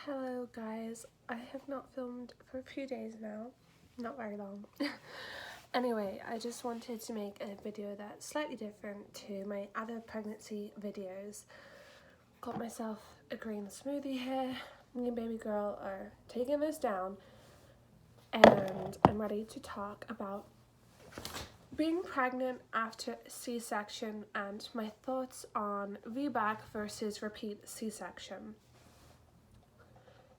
Hello guys, I have not filmed for a few days now, not very long. Anyway, I just wanted to make a video that's slightly different to my other pregnancy videos. Got myself a green smoothie here, me and baby girl are taking this down, and I'm ready to talk about being pregnant after C-section and my thoughts on Vbac versus repeat C-section.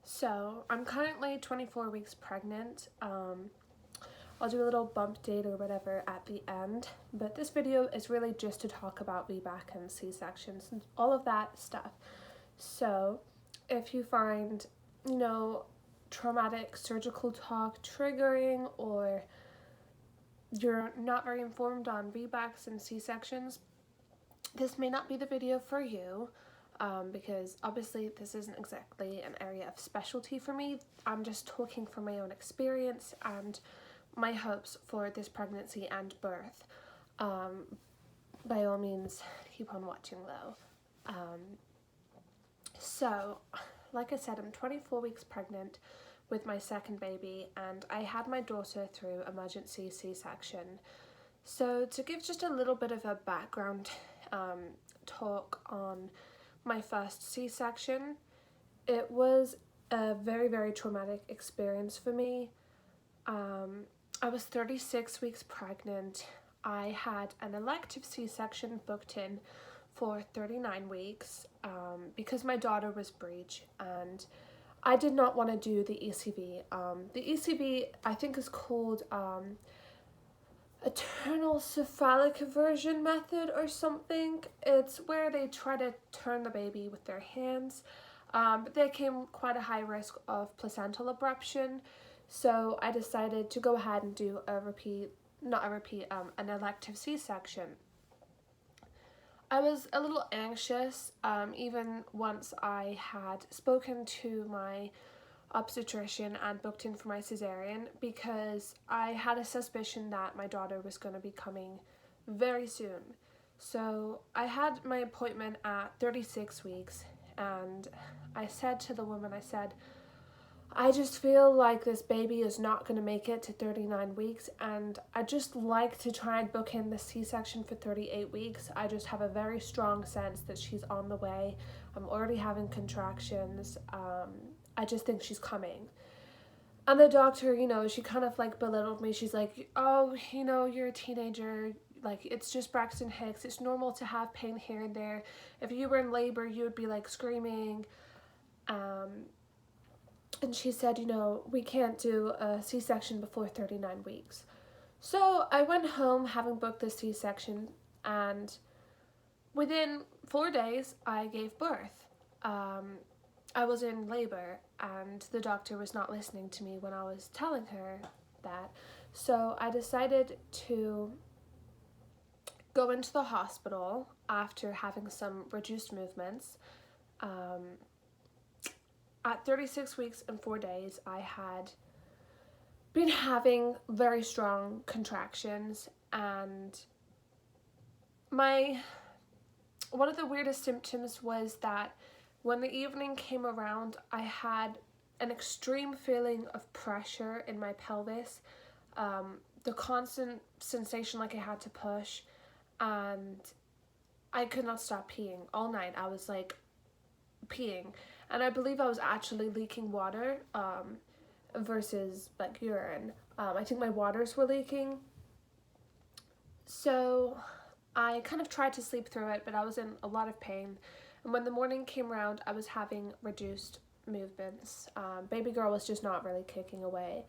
So, I'm currently 24 weeks pregnant. I'll do a little bump date or whatever at the end, but this video is really just to talk about VBAC and C-sections and all of that stuff. So, if you find, traumatic surgical talk triggering, or you're not very informed on VBACs and C-sections, this may not be the video for you. Because obviously this isn't exactly an area of specialty for me. I'm just talking from my own experience and my hopes for this pregnancy and birth. By all means, keep on watching though. So, like I said, I'm 24 weeks pregnant with my second baby, and I had my daughter through emergency C-section. So to give just a little bit of a background talk on my first C-section, it was a very, very traumatic experience for me. I was 36 weeks pregnant. I had an elective C-section booked in for 39 weeks because my daughter was breech, and I did not want to do the ECV. The ECV, I think, is called eternal cephalic aversion method or something. It's where they try to turn the baby with their hands, but there came quite a high risk of placental abruption, so I decided to go ahead and do an elective C-section. I was a little anxious, even once I had spoken to my obstetrician and booked in for my cesarean, because I had a suspicion that my daughter was going to be coming very soon. So I had my appointment at 36 weeks, and I said to the woman, I just feel like this baby is not going to make it to 39 weeks, and I just like to try and book in the C-section for 38 weeks. I just have a very strong sense that she's on the way. I'm already having contractions. I just think she's coming. And the doctor, she kind of belittled me. She's like, oh, you're a teenager. It's just Braxton Hicks. It's normal to have pain here and there. If you were in labor, you would be screaming. And she said, we can't do a C-section before 39 weeks. So I went home having booked the C-section, and within 4 days, I gave birth. I was in labor, and the doctor was not listening to me when I was telling her that. So I decided to go into the hospital after having some reduced movements. At 36 weeks and 4 days, I had been having very strong contractions, and one of the weirdest symptoms was that when the evening came around, I had an extreme feeling of pressure in my pelvis, the constant sensation like I had to push, and I could not stop peeing all night. I was peeing, and I believe I was actually leaking water versus urine. I think my waters were leaking. So I kind of tried to sleep through it, but I was in a lot of pain. And when the morning came around, I was having reduced movements. Baby girl was just not really kicking away.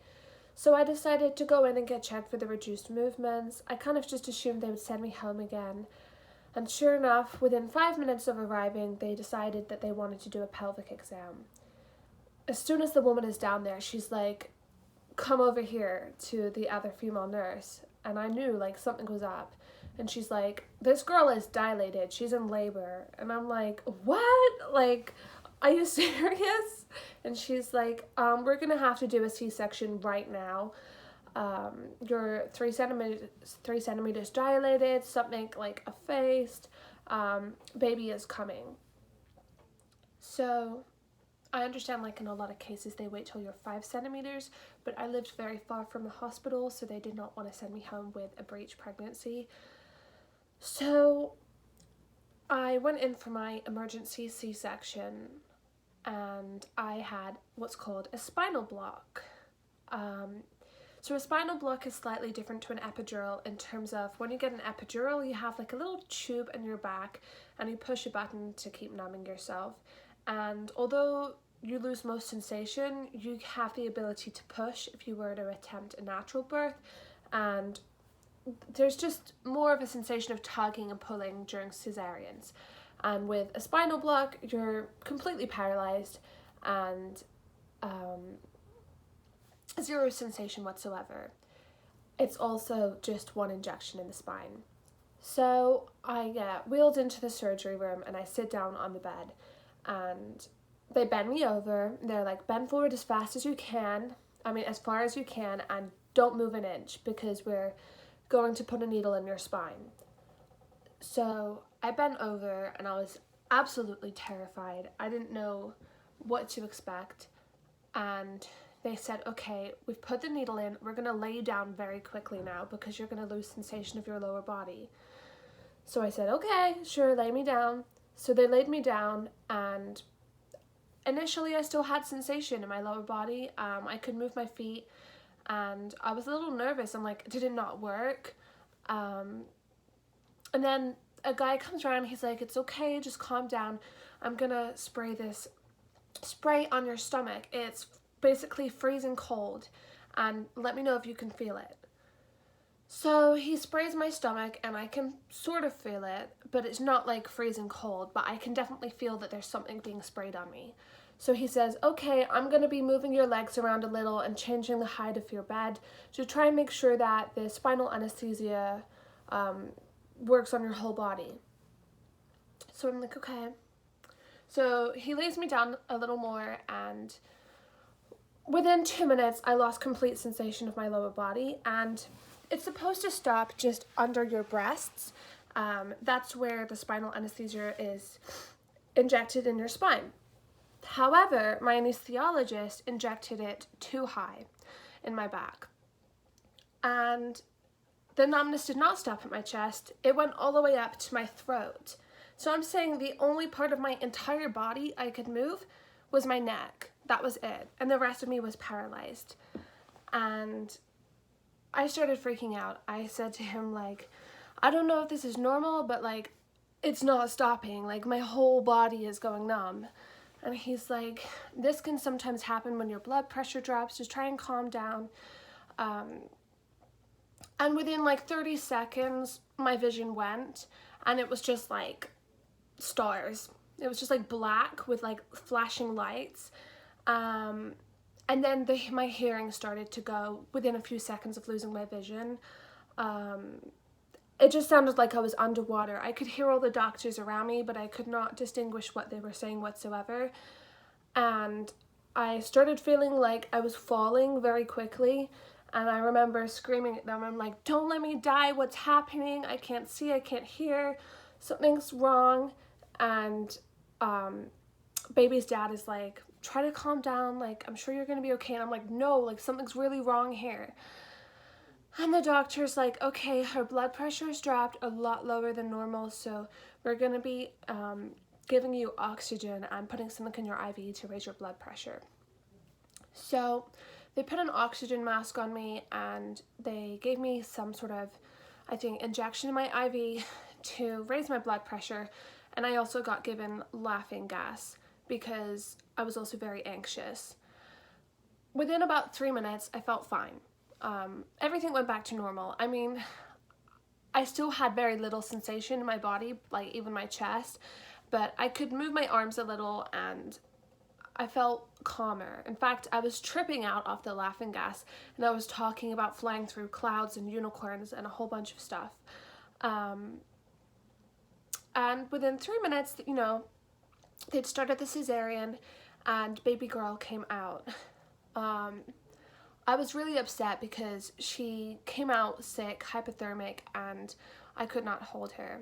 So I decided to go in and get checked for the reduced movements. I kind of just assumed they would send me home again. And sure enough, within 5 minutes of arriving, they decided that they wanted to do a pelvic exam. As soon as the woman is down there, she's like, come over here, to the other female nurse. And I knew something was up. And she's like, this girl is dilated. She's in labor. And I'm like, what? Are you serious? And she's like, we're going to have to do a C-section right now. You're 3 centimeters dilated, something effaced. Baby is coming. So I understand like in a lot of cases they wait till you're 5 centimeters, but I lived very far from the hospital, so they did not want to send me home with a breech pregnancy. So I went in for my emergency C-section and I had what's called a spinal block. So a spinal block is slightly different to an epidural in terms of when you get an epidural, you have like a little tube in your back and you push a button to keep numbing yourself. And although you lose most sensation, you have the ability to push if you were to attempt a natural birth, and there's just more of a sensation of tugging and pulling during cesareans. And with a spinal block, you're completely paralyzed and zero sensation whatsoever. It's also just one injection in the spine. So I get wheeled into the surgery room and I sit down on the bed and they bend me over. They're like, bend forward as fast as you can. I mean, as far as you can, and don't move an inch because we're going to put a needle in your spine. So I bent over and I was absolutely terrified. I didn't know what to expect. And they said, okay, we've put the needle in. We're going to lay you down very quickly now because you're going to lose sensation of your lower body. So I said, okay, sure, lay me down. So they laid me down, and initially I still had sensation in my lower body. I could move my feet, and I was a little nervous. I'm like, did it not work? And then a guy comes around. He's like, it's okay, just calm down. I'm going to spray this spray on your stomach. It's basically freezing cold, and let me know if you can feel it. So he sprays my stomach and I can sort of feel it, but it's not like freezing cold, but I can definitely feel that there's something being sprayed on me. So he says, okay, I'm going to be moving your legs around a little and changing the height of your bed to try and make sure that the spinal anesthesia works on your whole body. So I'm like, okay. So he lays me down a little more, and within 2 minutes, I lost complete sensation of my lower body, and it's supposed to stop just under your breasts. That's where the spinal anesthesia is injected in your spine. However, my anesthesiologist injected it too high in my back, and the numbness did not stop at my chest. It went all the way up to my throat. So I'm saying the only part of my entire body I could move was my neck. That was it. And the rest of me was paralyzed. And I started freaking out. I said to him, like, I don't know if this is normal, but like, it's not stopping. Like, my whole body is going numb. And he's like, this can sometimes happen when your blood pressure drops. Just try and calm down. And within like 30 seconds, my vision went, and it was just like stars. It was just like black with like flashing lights. And then my hearing started to go within a few seconds of losing my vision. It just sounded like I was underwater. I could hear all the doctors around me, but I could not distinguish what they were saying whatsoever. And I started feeling like I was falling very quickly. And I remember screaming at them. I'm like, don't let me die. What's happening? I can't see. I can't hear. Something's wrong. And baby's dad is like, try to calm down. Like, I'm sure you're going to be okay. And I'm like, no, like something's really wrong here. And the doctor's like, okay, her blood pressure has dropped a lot lower than normal. So we're going to be giving you oxygen and putting something in your IV to raise your blood pressure. So they put an oxygen mask on me, and they gave me some sort of, I think, injection in my IV to raise my blood pressure. And I also got given laughing gas because I was also very anxious. Within about 3 minutes, I felt fine. Everything went back to normal. I mean, I still had very little sensation in my body, like even my chest, but I could move my arms a little and I felt calmer. In fact, I was tripping out off the laughing gas, and I was talking about flying through clouds and unicorns and a whole bunch of stuff. And within 3 minutes, you know, they'd started the cesarean and baby girl came out. I was really upset because she came out sick, hypothermic, and I could not hold her.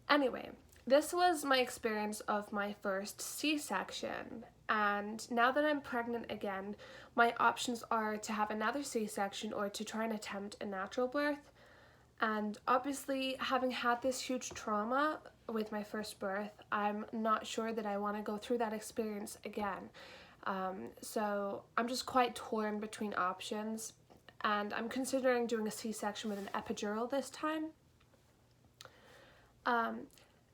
Anyway, this was my experience of my first C-section, And now that I'm pregnant again, my options are to have another C-section or to try and attempt a natural birth. And obviously, having had this huge trauma with my first birth, I'm not sure that I want to go through that experience again. So I'm just quite torn between options, and I'm considering doing a C-section with an epidural this time.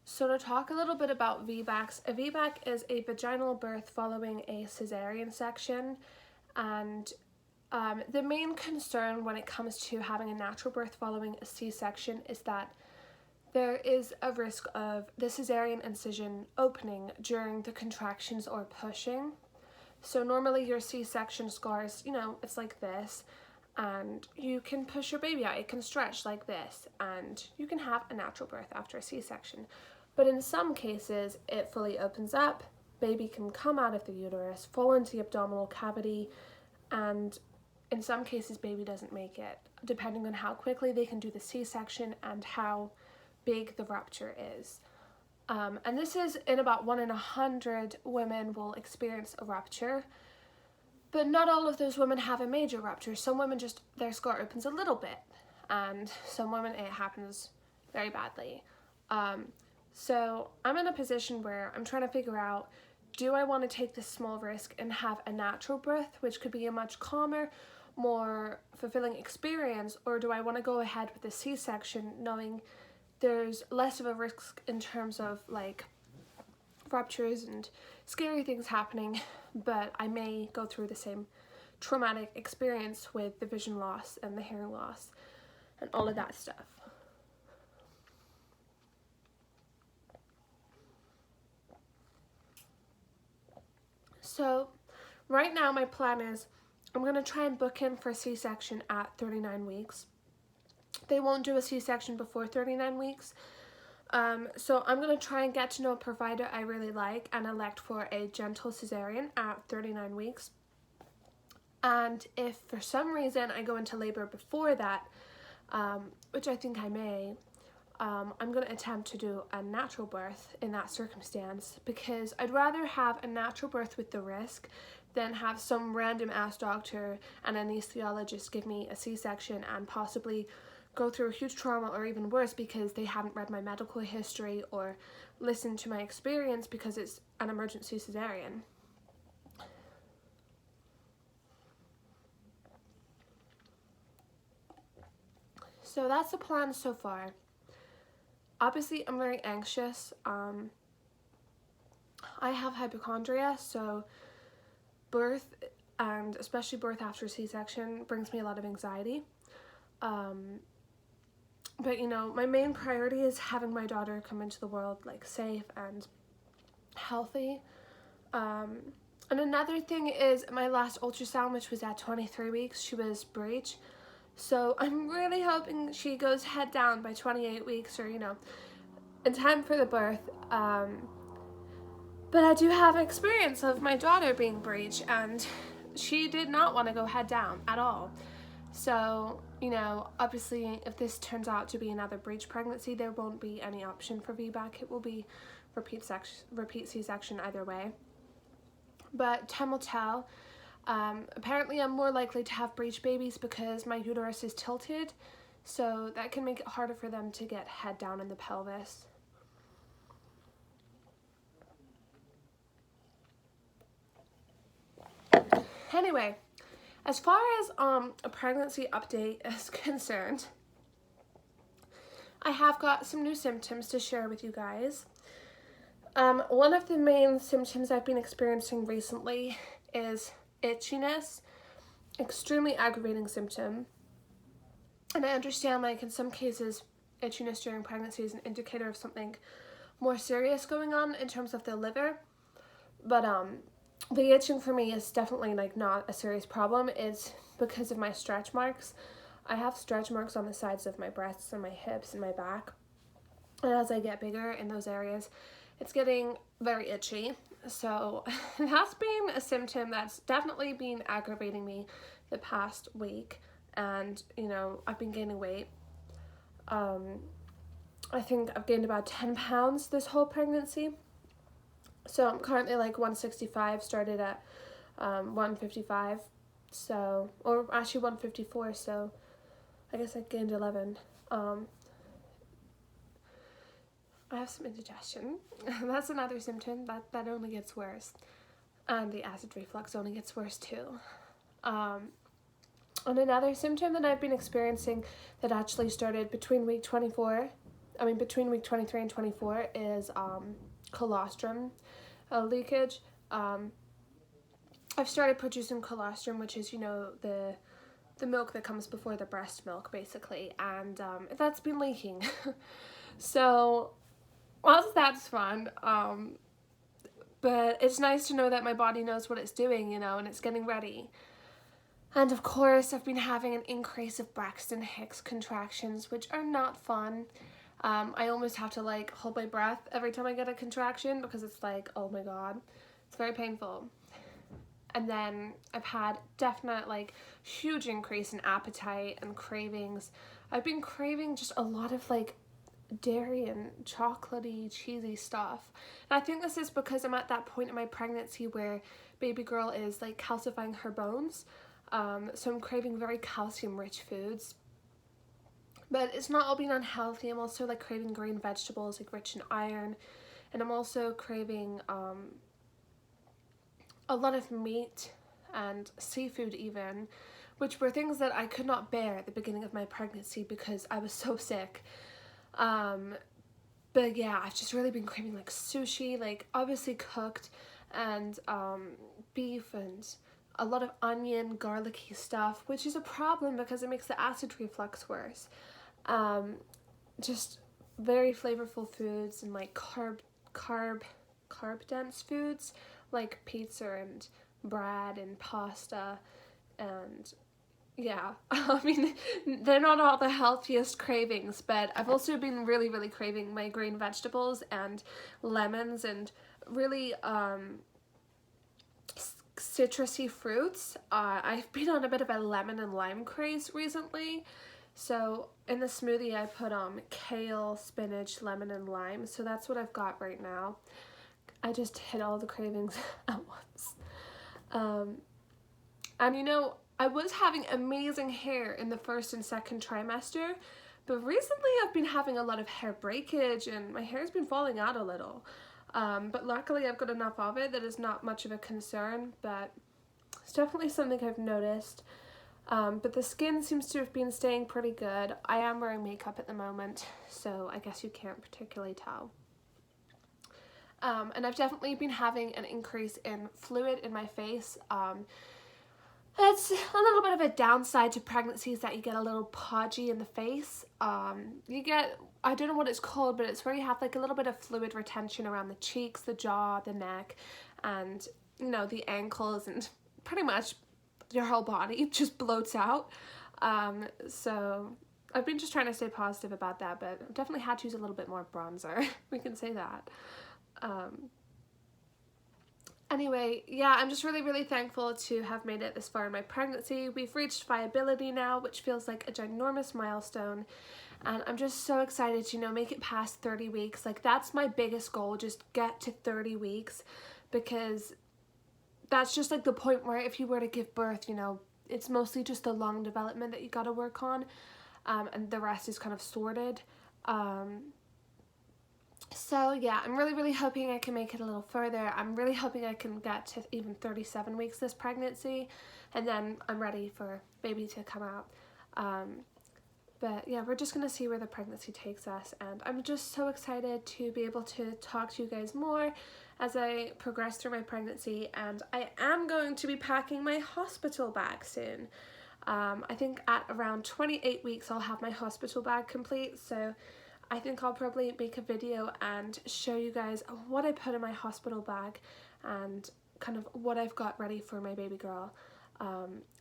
So to talk a little bit about Vbacs, a Vbac is a vaginal birth following a cesarean section, and the main concern when it comes to having a natural birth following a C-section is that there is a risk of the cesarean incision opening during the contractions or pushing. So normally your C-section scars, it's like this, and you can push your baby out, it can stretch like this, and you can have a natural birth after a C-section. But in some cases, it fully opens up, baby can come out of the uterus, fall into the abdominal cavity, and in some cases, baby doesn't make it, depending on how quickly they can do the C-section and how big the rupture is. And this is in about 1 in 100 women will experience a rupture, but not all of those women have a major rupture. Some women just, their scar opens a little bit, and some women it happens very badly. So I'm in a position where I'm trying to figure out, do I want to take this small risk and have a natural birth, which could be a much calmer, more fulfilling experience, or do I want to go ahead with the C-section knowing there's less of a risk in terms of like ruptures and scary things happening, but I may go through the same traumatic experience with the vision loss and the hearing loss and all of that stuff. So right now my plan is I'm going to try and book in for a C-section at 39 weeks. They won't do a C-section before 39 weeks. So I'm going to try and get to know a provider I really like and elect for a gentle cesarean at 39 weeks. And if for some reason I go into labor before that, which I think I may, I'm going to attempt to do a natural birth in that circumstance, because I'd rather have a natural birth with the risk than have some random ass doctor and anesthesiologist give me a C-section and possibly go through a huge trauma, or even worse because they haven't read my medical history or listened to my experience because it's an emergency cesarean. So that's the plan so far. Obviously, I'm very anxious. I have hypochondria, so birth, and especially birth after C-section, brings me a lot of anxiety. But my main priority is having my daughter come into the world like safe and healthy. And another thing is my last ultrasound, which was at 23 weeks, she was breech. So I'm really hoping she goes head down by 28 weeks, or, in time for the birth. But I do have experience of my daughter being breech, and she did not want to go head down at all. So, obviously if this turns out to be another breech pregnancy, there won't be any option for Vbac. It will be repeat C-section either way. But time will tell. Apparently I'm more likely to have breech babies because my uterus is tilted, so that can make it harder for them to get head down in the pelvis. Anyway, as far as a pregnancy update is concerned, I have got some new symptoms to share with you guys. One of the main symptoms I've been experiencing recently is itchiness, extremely aggravating symptom. And I understand, like, in some cases, itchiness during pregnancy is an indicator of something more serious going on in terms of the liver. But the itching for me is definitely like not a serious problem. It's because of my stretch marks. I have stretch marks on the sides of my breasts and my hips and my back. And as I get bigger in those areas, it's getting very itchy. So that's been a symptom that's definitely been aggravating me the past week. And, I've been gaining weight. I think I've gained about 10 pounds this whole pregnancy. So I'm currently like 165, started at 155, so, or actually 154, so I guess I gained 11. I have some indigestion. That's another symptom that only gets worse. And the acid reflux only gets worse too. And another symptom that I've been experiencing that actually started between week 23 and 24 is colostrum leakage. I've started producing colostrum, which is, you know, the milk that comes before the breast milk, basically, and that's been leaking. So, whilst that's fun, but it's nice to know that my body knows what it's doing, you know, and it's getting ready. And of course, I've been having an increase of Braxton Hicks contractions, which are not fun. I almost have to like hold my breath every time I get a contraction because it's like, oh my god, it's very painful. And then I've had definite like huge increase in appetite and cravings. I've been craving just a lot of like dairy and chocolatey, cheesy stuff. And I think this is because I'm at that point in my pregnancy where baby girl is like calcifying her bones. So I'm craving very calcium rich foods. But it's not all being unhealthy. I'm also like craving green vegetables like rich in iron. And I'm also craving a lot of meat and seafood even, which were things that I could not bear at the beginning of my pregnancy because I was so sick. But yeah, I've just really been craving like sushi, like obviously cooked, and beef and a lot of onion, garlicky stuff, which is a problem because it makes the acid reflux worse. Just very flavorful foods and like carb dense foods like pizza and bread and pasta, and yeah, I mean, they're not all the healthiest cravings, but I've also been really, really craving my green vegetables and lemons and really citrusy fruits. I've been on a bit of a lemon and lime craze recently. So in the smoothie I put kale, spinach, lemon, and lime. So that's what I've got right now. I just hit all the cravings at once. And you know, I was having amazing hair in the first and second trimester, but recently I've been having a lot of hair breakage and my hair's been falling out a little. But luckily I've got enough of it that it's not much of a concern, but it's definitely something I've noticed. But the skin seems to have been staying pretty good. I am wearing makeup at the moment, so I guess you can't particularly tell. And I've definitely been having an increase in fluid in my face. It's a little bit of a downside to pregnancy is that you get a little podgy in the face. You get, I don't know what it's called, but it's where you have like a little bit of fluid retention around the cheeks, the jaw, the neck, and you know, the ankles, and pretty much your whole body just bloats out. So I've been just trying to stay positive about that, but I've definitely had to use a little bit more bronzer. We can say that. Anyway, yeah, I'm just really, really thankful to have made it this far in my pregnancy. We've reached viability now, which feels like a ginormous milestone. And I'm just so excited to, you know, make it past 30 weeks. Like, that's my biggest goal, just get to 30 weeks. Because that's just, like, the point where if you were to give birth, you know, it's mostly just the lung development that you gotta work on. And the rest is kind of sorted. So yeah, I'm really, really hoping I can make it a little further. I'm really hoping I can get to even 37 weeks this pregnancy, and then I'm ready for baby to come out. But yeah, we're just gonna see where the pregnancy takes us, and I'm just so excited to be able to talk to you guys more as I progress through my pregnancy. And I am going to be packing my hospital bag soon. I think at around 28 weeks I'll have my hospital bag complete, so I think I'll probably make a video and show you guys what I put in my hospital bag and kind of what I've got ready for my baby girl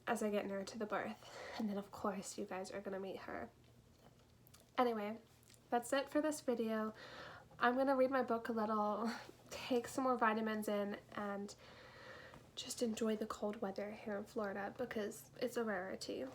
as I get nearer to the birth. And then of course you guys are gonna meet her. Anyway, that's it for this video. I'm gonna read my book a little, take some more vitamins in, and just enjoy the cold weather here in Florida because it's a rarity.